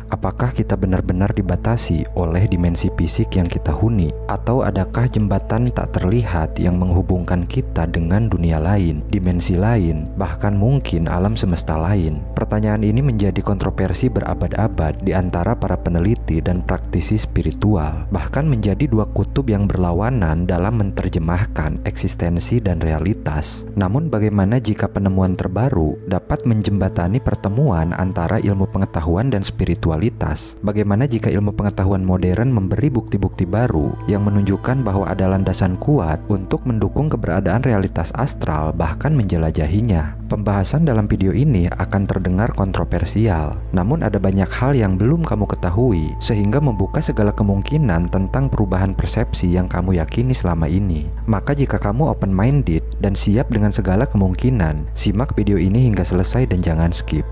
Apakah kita benar-benar dibatasi oleh dimensi fisik yang kita huni? Atau adakah jembatan tak terlihat yang menghubungkan kita dengan dunia lain, dimensi lain, bahkan mungkin alam semesta lain? Pertanyaan ini menjadi kontroversi berabad-abad di antara para peneliti dan praktisi spiritual, bahkan menjadi dua kutub yang berlawanan dalam menerjemahkan eksistensi dan realitas. Namun bagaimana jika penemuan terbaru dapat menjembatani pertemuan antara ilmu pengetahuan dan spiritualitas? Bagaimana jika ilmu pengetahuan modern memberi bukti-bukti baru yang menunjukkan bahwa ada landasan kuat untuk mendukung keberadaan realitas astral, bahkan menjelajahinya? Pembahasan dalam video ini akan terdengar kontroversial, namun ada banyak hal yang belum kamu ketahui sehingga membuka segala kemungkinan tentang perubahan persepsi yang kamu yakini selama ini. Maka jika kamu open-minded dan siap dengan segala kemungkinan, simak video ini hingga selesai dan jangan skip.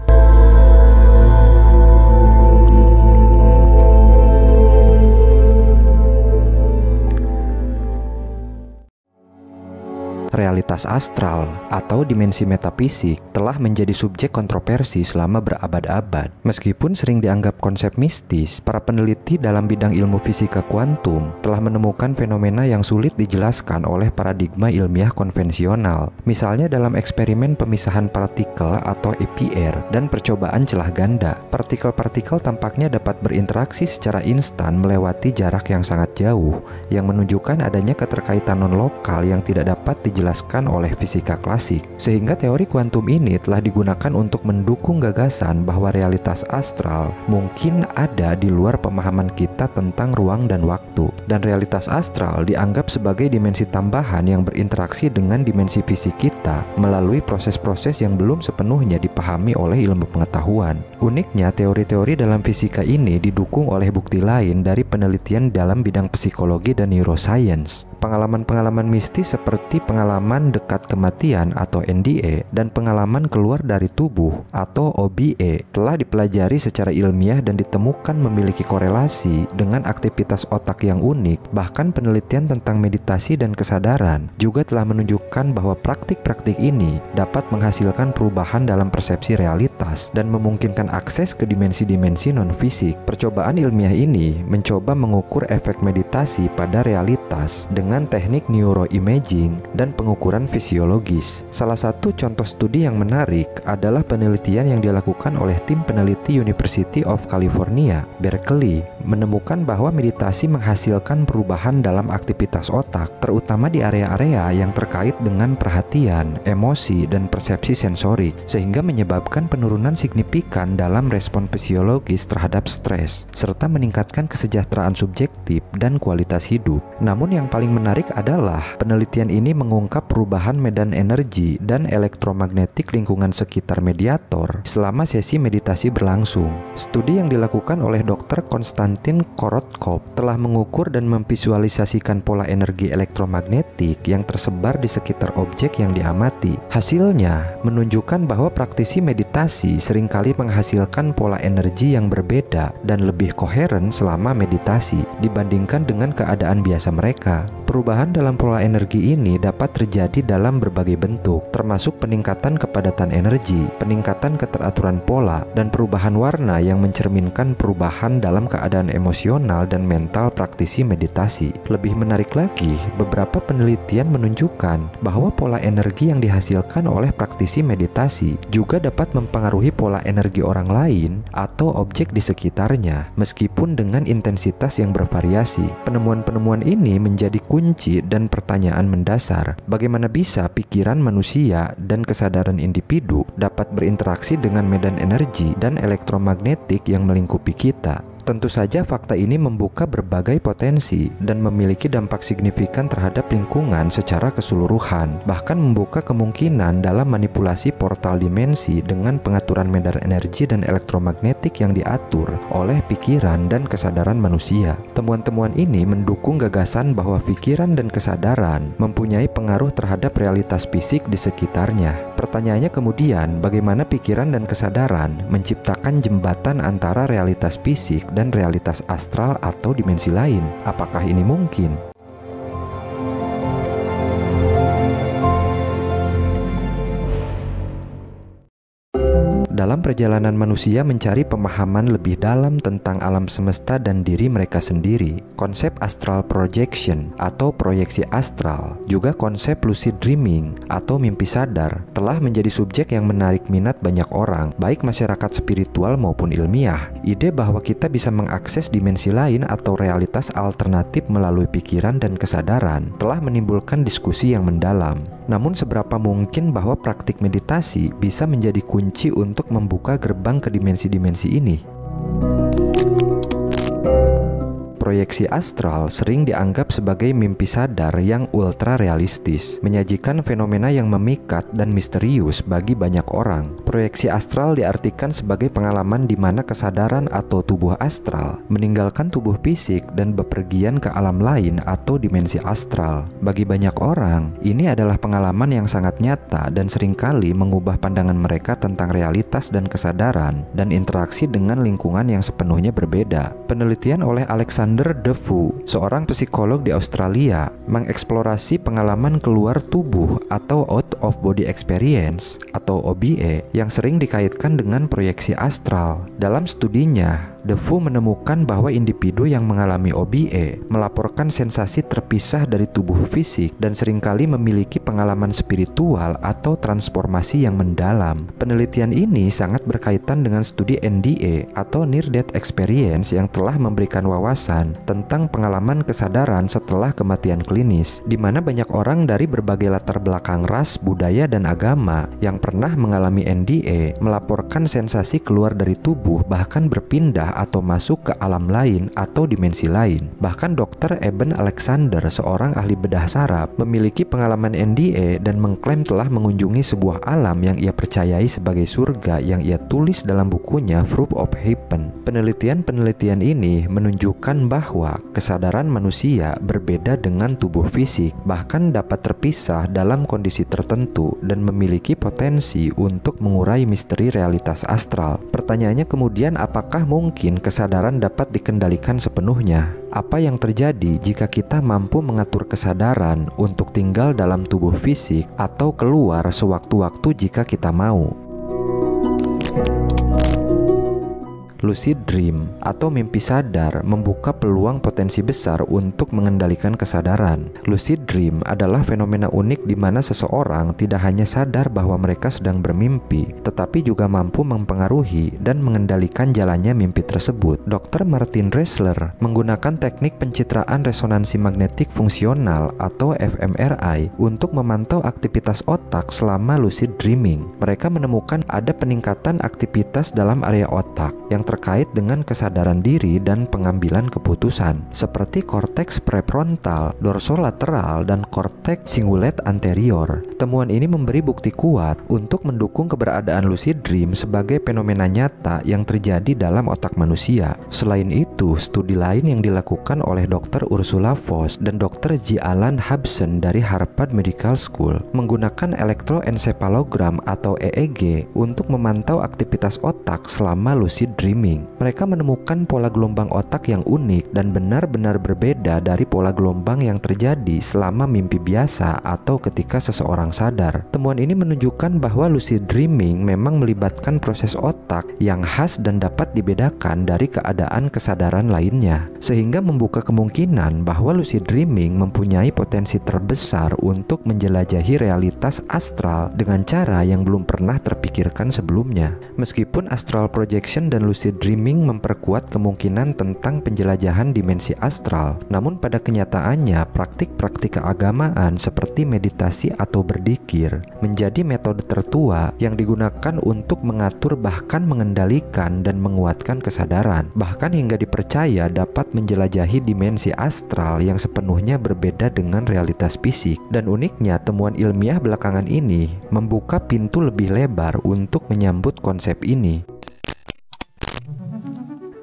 Realitas astral atau dimensi metafisik telah menjadi subjek kontroversi selama berabad-abad. Meskipun sering dianggap konsep mistis, para peneliti dalam bidang ilmu fisika kuantum telah menemukan fenomena yang sulit dijelaskan oleh paradigma ilmiah konvensional. Misalnya dalam eksperimen pemisahan partikel atau EPR dan percobaan celah ganda. Partikel-partikel tampaknya dapat berinteraksi secara instan melewati jarak yang sangat jauh, yang menunjukkan adanya keterkaitan non-lokal yang tidak dapat dijelaskan oleh fisika klasik. Sehingga teori kuantum ini telah digunakan untuk mendukung gagasan bahwa realitas astral mungkin ada di luar pemahaman kita tentang ruang dan waktu. Dan realitas astral dianggap sebagai dimensi tambahan yang berinteraksi dengan dimensi fisik kita melalui proses-proses yang belum sepenuhnya dipahami oleh ilmu pengetahuan. Uniknya, teori-teori dalam fisika ini didukung oleh bukti lain dari penelitian dalam bidang psikologi dan neuroscience. Pengalaman-pengalaman mistis seperti pengalaman dekat kematian atau NDE dan pengalaman keluar dari tubuh atau OBE telah dipelajari secara ilmiah dan ditemukan memiliki korelasi dengan aktivitas otak yang unik. Bahkan penelitian tentang meditasi dan kesadaran juga telah menunjukkan bahwa praktik-praktik ini dapat menghasilkan perubahan dalam persepsi realitas dan memungkinkan akses ke dimensi-dimensi non-fisik. Percobaan ilmiah ini mencoba mengukur efek meditasi pada realitas dengan teknik neuroimaging dan pengukuran fisiologis. Salah satu contoh studi yang menarik adalah penelitian yang dilakukan oleh tim peneliti University of California, Berkeley, menemukan bahwa meditasi menghasilkan perubahan dalam aktivitas otak, terutama di area-area yang terkait dengan perhatian, emosi, dan persepsi sensorik, sehingga menyebabkan penurunan signifikan dalam respon fisiologis terhadap stres, serta meningkatkan kesejahteraan subjektif dan kualitas hidup. Namun yang paling menarik adalah penelitian ini mengungkap perubahan medan energi dan elektromagnetik lingkungan sekitar mediator selama sesi meditasi berlangsung. Studi yang dilakukan oleh Dr. Konstantin Korotkov telah mengukur dan memvisualisasikan pola energi elektromagnetik yang tersebar di sekitar objek yang diamati. Hasilnya menunjukkan bahwa praktisi meditasi seringkali menghasilkan pola energi yang berbeda dan lebih koheren selama meditasi dibandingkan dengan keadaan biasa mereka. Perubahan dalam pola energi ini dapat terjadi dalam berbagai bentuk, termasuk peningkatan kepadatan energi, peningkatan keteraturan pola, dan perubahan warna yang mencerminkan perubahan dalam keadaan emosional dan mental praktisi meditasi. Lebih menarik lagi, beberapa penelitian menunjukkan bahwa pola energi yang dihasilkan oleh praktisi meditasi juga dapat mempengaruhi pola energi orang lain atau objek di sekitarnya, meskipun dengan intensitas yang bervariasi. Penemuan-penemuan ini menjadi kunci dan pertanyaan mendasar, bagaimana bisa pikiran manusia dan kesadaran individu dapat berinteraksi dengan medan energi dan elektromagnetik yang melingkupi kita. Tentu saja fakta ini membuka berbagai potensi dan memiliki dampak signifikan terhadap lingkungan secara keseluruhan, bahkan membuka kemungkinan dalam manipulasi portal dimensi dengan pengaturan medan energi dan elektromagnetik yang diatur oleh pikiran dan kesadaran manusia. Temuan-temuan ini mendukung gagasan bahwa pikiran dan kesadaran mempunyai pengaruh terhadap realitas fisik di sekitarnya. Pertanyaannya kemudian, bagaimana pikiran dan kesadaran menciptakan jembatan antara realitas fisik dan realitas astral atau dimensi lain? Apakah ini mungkin? Dalam perjalanan manusia mencari pemahaman lebih dalam tentang alam semesta dan diri mereka sendiri. Konsep astral projection atau proyeksi astral, juga konsep lucid dreaming atau mimpi sadar, telah menjadi subjek yang menarik minat banyak orang, baik masyarakat spiritual maupun ilmiah. Ide bahwa kita bisa mengakses dimensi lain atau realitas alternatif melalui pikiran dan kesadaran telah menimbulkan diskusi yang mendalam. Namun seberapa mungkin bahwa praktik meditasi bisa menjadi kunci untuk membuka gerbang ke dimensi-dimensi ini? Proyeksi astral sering dianggap sebagai mimpi sadar yang ultra realistis, menyajikan fenomena yang memikat dan misterius bagi banyak orang. Proyeksi astral diartikan sebagai pengalaman di mana kesadaran atau tubuh astral meninggalkan tubuh fisik dan bepergian ke alam lain atau dimensi astral. Bagi banyak orang, ini adalah pengalaman yang sangat nyata dan seringkali mengubah pandangan mereka tentang realitas dan kesadaran dan interaksi dengan lingkungan yang sepenuhnya berbeda. Penelitian oleh Alexander Defoe, seorang psikolog di Australia, mengeksplorasi pengalaman keluar tubuh atau out of body experience atau OBE yang sering dikaitkan dengan proyeksi astral. Dalam studinya, Defoe menemukan bahwa individu yang mengalami OBE melaporkan sensasi terpisah dari tubuh fisik dan seringkali memiliki pengalaman spiritual atau transformasi yang mendalam. Penelitian ini sangat berkaitan dengan studi NDE atau Near Death Experience yang telah memberikan wawasan tentang pengalaman kesadaran setelah kematian klinis, di mana banyak orang dari berbagai latar belakang ras, budaya, dan agama yang pernah mengalami NDE melaporkan sensasi keluar dari tubuh, bahkan berpindah atau masuk ke alam lain atau dimensi lain. Bahkan Dr. Eben Alexander, seorang ahli bedah saraf, memiliki pengalaman NDE dan mengklaim telah mengunjungi sebuah alam yang ia percayai sebagai surga yang ia tulis dalam bukunya Fruit of Heaven. Penelitian ini menunjukkan bahwa kesadaran manusia berbeda dengan tubuh fisik, bahkan dapat terpisah dalam kondisi tertentu dan memiliki potensi untuk mengurai misteri realitas astral. Pertanyaannya kemudian, apakah mungkin kesadaran dapat dikendalikan sepenuhnya? Apa yang terjadi jika kita mampu mengatur kesadaran untuk tinggal dalam tubuh fisik atau keluar sewaktu-waktu jika kita mau? Lucid dream atau mimpi sadar membuka peluang potensi besar untuk mengendalikan kesadaran. Lucid dream adalah fenomena unik di mana seseorang tidak hanya sadar bahwa mereka sedang bermimpi, tetapi juga mampu mempengaruhi dan mengendalikan jalannya mimpi tersebut. Dr. Martin Ressler menggunakan teknik pencitraan resonansi magnetik fungsional atau fMRI untuk memantau aktivitas otak selama lucid dreaming. Mereka menemukan ada peningkatan aktivitas dalam area otak yang terkait dengan kesadaran diri dan pengambilan keputusan, seperti korteks prefrontal, dorsolateral, dan korteks cingulate anterior. Temuan ini memberi bukti kuat untuk mendukung keberadaan lucid dream sebagai fenomena nyata yang terjadi dalam otak manusia. Selain itu, studi lain yang dilakukan oleh Dr. Ursula Voss dan Dr. J. Alan Hobson dari Harvard Medical School menggunakan elektroencephalogram atau EEG untuk memantau aktivitas otak selama lucid dreaming. Mereka menemukan pola gelombang otak yang unik dan benar-benar berbeda dari pola gelombang yang terjadi selama mimpi biasa atau ketika seseorang sadar. Temuan ini menunjukkan bahwa lucid dreaming memang melibatkan proses otak yang khas dan dapat dibedakan dari keadaan kesadaran lainnya, sehingga membuka kemungkinan bahwa lucid dreaming mempunyai potensi terbesar untuk menjelajahi realitas astral dengan cara yang belum pernah terpikirkan sebelumnya. Meskipun astral projection dan lucid dreaming memperkuat kemungkinan tentang penjelajahan dimensi astral, namun pada kenyataannya praktik-praktik keagamaan seperti meditasi atau berzikir menjadi metode tertua yang digunakan untuk mengatur bahkan mengendalikan dan menguatkan kesadaran, bahkan hingga dipercaya dapat menjelajahi dimensi astral yang sepenuhnya berbeda dengan realitas fisik. Dan uniknya, temuan ilmiah belakangan ini membuka pintu lebih lebar untuk menyambut konsep ini.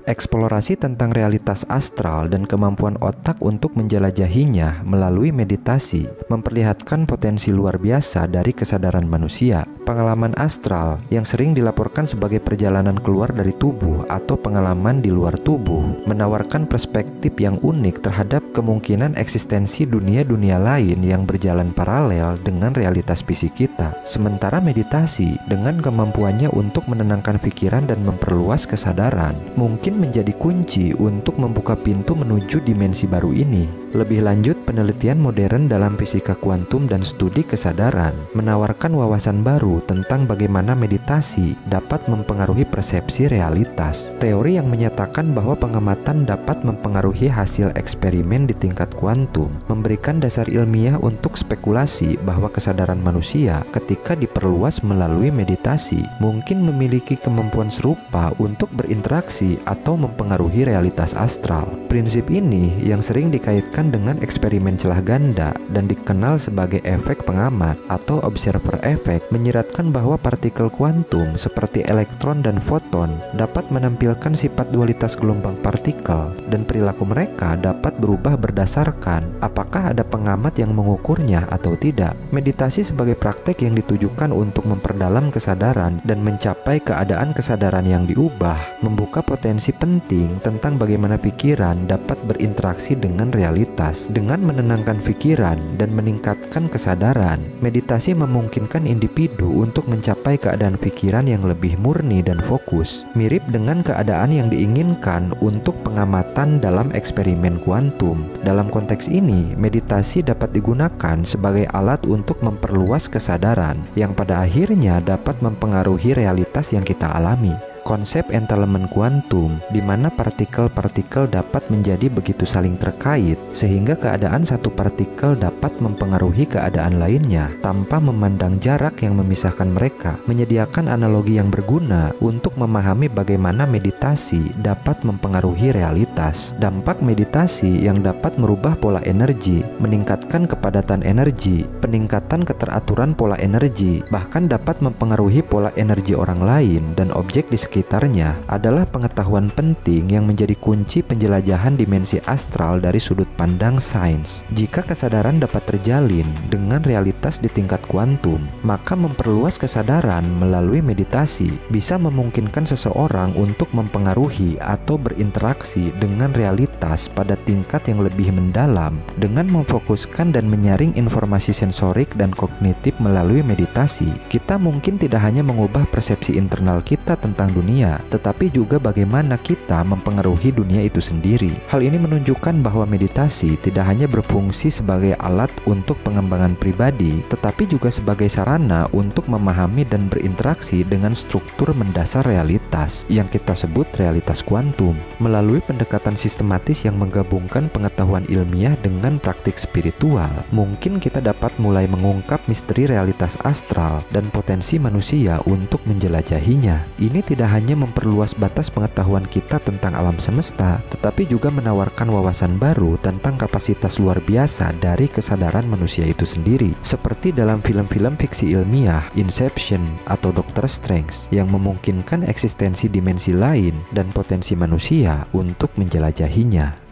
Eksplorasi tentang realitas astral dan kemampuan otak untuk menjelajahinya melalui meditasi memperlihatkan potensi luar biasa dari kesadaran manusia. Pengalaman astral yang sering dilaporkan sebagai perjalanan keluar dari tubuh atau pengalaman di luar tubuh menawarkan perspektif yang unik terhadap kemungkinan eksistensi dunia-dunia lain yang berjalan paralel dengan realitas fisik kita. Sementara meditasi dengan kemampuannya untuk menenangkan pikiran dan memperluas kesadaran mungkin menjadi kunci untuk membuka pintu menuju dimensi baru ini. Lebih lanjut, penelitian modern dalam fisika kuantum dan studi kesadaran menawarkan wawasan baru tentang bagaimana meditasi dapat mempengaruhi persepsi realitas. Teori yang menyatakan bahwa pengamatan dapat mempengaruhi hasil eksperimen di tingkat kuantum memberikan dasar ilmiah untuk spekulasi bahwa kesadaran manusia ketika diperluas melalui meditasi mungkin memiliki kemampuan serupa untuk berinteraksi atau mempengaruhi realitas astral. Prinsip ini yang sering dikaitkan dengan eksperimen celah ganda dan dikenal sebagai efek pengamat atau observer effect menyiratkan bahwa partikel kuantum seperti elektron dan foton dapat menampilkan sifat dualitas gelombang partikel dan perilaku mereka dapat berubah berdasarkan apakah ada pengamat yang mengukurnya atau tidak. Meditasi sebagai praktek yang ditujukan untuk memperdalam kesadaran dan mencapai keadaan kesadaran yang diubah membuka potensi penting tentang bagaimana pikiran dapat berinteraksi dengan realitas. Dengan menenangkan pikiran dan meningkatkan kesadaran, meditasi memungkinkan individu untuk mencapai keadaan pikiran yang lebih murni dan fokus, mirip dengan keadaan yang diinginkan untuk pengamatan dalam eksperimen kuantum. Dalam konteks ini, meditasi dapat digunakan sebagai alat untuk memperluas kesadaran yang pada akhirnya dapat mempengaruhi realitas yang kita alami. Konsep entanglement kuantum, di mana partikel-partikel dapat menjadi begitu saling terkait sehingga keadaan satu partikel dapat mempengaruhi keadaan lainnya tanpa memandang jarak yang memisahkan mereka, menyediakan analogi yang berguna untuk memahami bagaimana meditasi dapat mempengaruhi realitas. Dampak meditasi yang dapat merubah pola energi, meningkatkan kepadatan energi, peningkatan keteraturan pola energi, bahkan dapat mempengaruhi pola energi orang lain dan objek di sekitarnya adalah pengetahuan penting yang menjadi kunci penjelajahan dimensi astral dari sudut pandang sains. Jika kesadaran dapat terjalin dengan realitas di tingkat kuantum, maka memperluas kesadaran melalui meditasi bisa memungkinkan seseorang untuk mempengaruhi atau berinteraksi dengan realitas pada tingkat yang lebih mendalam dengan memfokuskan dan menyaring informasi sensorik dan kognitif melalui meditasi. Kita mungkin tidak hanya mengubah persepsi internal kita tentang dunia, tetapi juga bagaimana kita mempengaruhi dunia itu sendiri. Hal ini menunjukkan bahwa meditasi tidak hanya berfungsi sebagai alat untuk pengembangan pribadi, tetapi juga sebagai sarana untuk memahami dan berinteraksi dengan struktur mendasar realitas yang kita sebut realitas kuantum. Melalui pendekatan sistematis yang menggabungkan pengetahuan ilmiah dengan praktik spiritual, mungkin kita dapat mulai mengungkap misteri realitas astral dan potensi manusia untuk menjelajahinya. Ini tidak hanya memperluas batas pengetahuan kita tentang alam semesta, tetapi juga menawarkan wawasan baru tentang kapasitas luar biasa dari kesadaran manusia itu sendiri. Seperti dalam film-film fiksi ilmiah Inception atau Doctor Strange yang memungkinkan eksistensi dimensi lain dan potensi manusia untuk menjelajahinya.